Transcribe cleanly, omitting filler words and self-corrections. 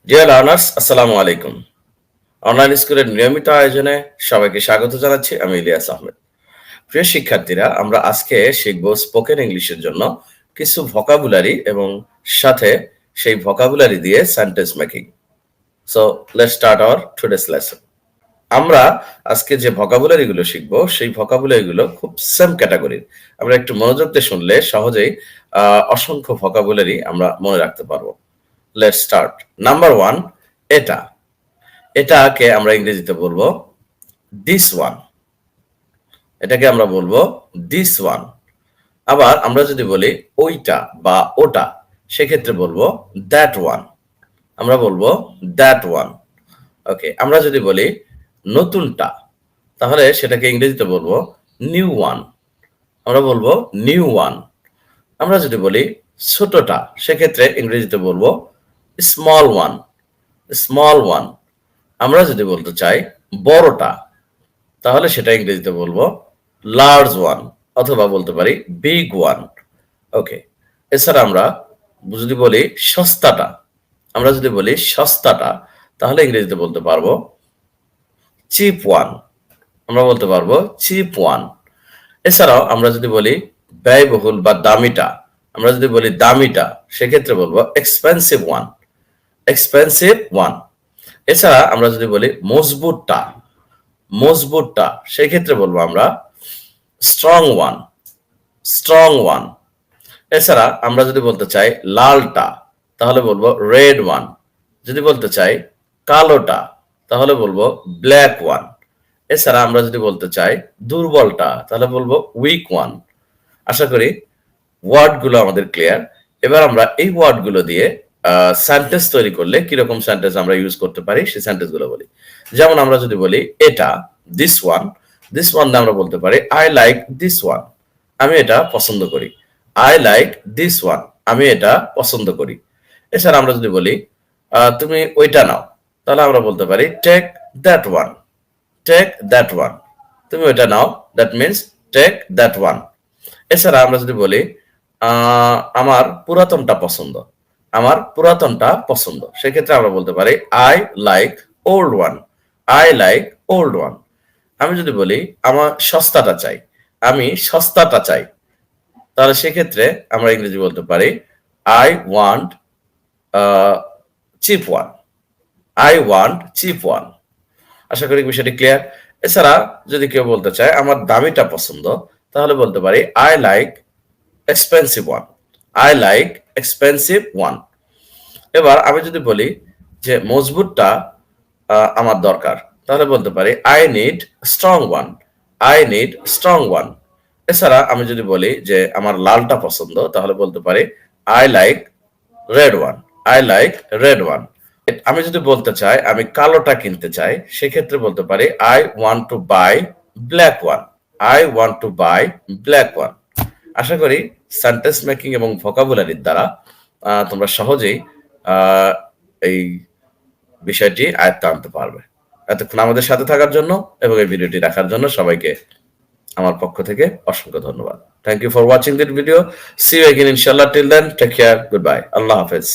Dear learners, আসসালামু আলাইকুম। Online স্কুলের নিয়মিত আয়োজনে সবাইকে স্বাগত জানাচ্ছি। আমি ইলিয়াস আহমেদ। প্রিয় শিক্ষার্থীরা, আমরা আজকে শিখব স্পোকেন ইংলিশের জন্য কিছু ভোকাবুলারি এবং সাথে সেই ভোকাবুলারি দিয়ে sentence making. So let's start our today's lesson. আমরা আজকে যে ভোকাবুলারি গুলো শিখবো সেই ভোকাবুলারি গুলো খুব সেম ক্যাটাগরির। আমরা একটু মনোযোগ দিয়ে শুনলে সহজেই অসংখ্য ভোকাবুলারি আমরা মনে রাখতে পারবো। Let's start. নাম্বার 1, এটা। এটাকে আমরা ইংরেজিতে বলবো দিস ওয়ান। এটাকে আমরা বলবো দিস ওয়ান। আবার আমরা যদি বলি ওইটা বা ওটা, সেক্ষেত্রে বলবো দ্যাট ওয়ান। আমরা বলবো দ্যাট ওয়ান। ওকে, আমরা যদি বলি নতুনটা, তাহলে সেটাকে ইংরেজিতে বলবো নিউ ওয়ান। আমরা বলবো নিউ ওয়ান। আমরা যদি বলি ছোটটা, সেক্ষেত্রে ইংরেজিতে বলবো স্মল ওয়ান। Small one. আমরা যদি বলতে চাই বড়টা, তাহলে সেটা ইংরেজিতে বলবো লার্জ ওয়ান, অথবা বলতে পারি বিগ ওয়ান। ওকে, এছাড়া আমরা যদি বলি সস্তাটা, আমরা যদি বলি সস্তাটা, তাহলে ইংরেজিতে বলতে পারবো চিপ ওয়ান। আমরা বলতে পারবো চিপ ওয়ান। এছাড়াও আমরা যদি বলি ব্যয়বহুল বা দামিটা, আমরা যদি বলি দামিটা, সেক্ষেত্রে বলবো এক্সপেন্সিভ ওয়ান। Expensive one. এছাড়া আমরা যদি বলি মজবুতটা, মজবুতটা, সেই ক্ষেত্রে বলবো আমরা স্ট্রং ওয়ান। Strong one. এছাড়া আমরা যদি বলতে চাই লালটা, তাহলে বলবো রেড ওয়ান। যদি বলতে চাই কালোটা, তাহলে বলবো ব্ল্যাক ওয়ান। এছাড়া আমরা যদি বলতে চাই দুর্বলটা, তাহলে বলবো উইক ওয়ান। আশা করি ওয়ার্ডগুলো আমাদের ক্লিয়ার। এবার আমরা এই ওয়ার্ডগুলো দিয়ে সেন্টেন্স তৈরি করলে কিরকম সেন্টেন্স আমরা ইউজ করতে পারি সেই সেন্টেন্সগুলো বলি। যেমন আমরা যদি বলি এটা, দিস ওয়ান। দিস ওয়ান দিয়ে আমরা বলতে পারি আই লাইক দিস ওয়ান। আমি এটা পছন্দ করি। I like this one. আমি এটা পছন্দ করি। এছাড়া আমরা যদি বলি তুমি ওইটা নাও, তাহলে আমরা বলতে পারি take that one. Take that one. তুমি ওইটা নাও, that means take that one. এছাড়া আমরা যদি বলি আমার পুরাতনটা পছন্দ। আমার পুরাতনটা পছন্দ। সেক্ষেত্রে আমরা বলতে পারি I like old one. I like old one. আমি যদি বলি আমার সস্তাটা চাই, আমি সস্তাটা চাই, তাহলে সেক্ষেত্রে আমরা ইংরেজি বলতে পারি I want cheap one. I want cheap one. আশা করি বিষয়টি ক্লিয়ার। এছাড়া যদি কেউ বলতে চায় আমার দামিটা পছন্দ, তাহলে বলতে পারি I like expensive one. I like expensive one. এবার আমি যদি বলি যে মজবুতটা আমার দরকার, তাহলে বলতে পারি I need strong one. I need strong one. এছাড়া আমি যদি বলি যে আমার লালটা পছন্দ, তাহলে বলতে পারি I like red one. I like red one. আমি যদি বলতে চাই আমি কালোটা কিনতে চাই, সেক্ষেত্রে বলতে পারি I want to buy black one. I want to buy black one. আশা করি সেন্টেন্স মেকিং এবং ভোকাবুলারির দ্বারা তোমরা সহজেই আহ, এই বিষয়টি আয়ত্তে আনতে পারবে। এতক্ষণ আমাদের সাথে থাকার জন্য এবং এই ভিডিওটি দেখার জন্য সবাইকে আমার পক্ষ থেকে অসংখ্য ধন্যবাদ। Thank you for watching this video. See you again ইনশাআল্লাহ। Till then take care. Goodbye. আল্লাহ হাফেজ।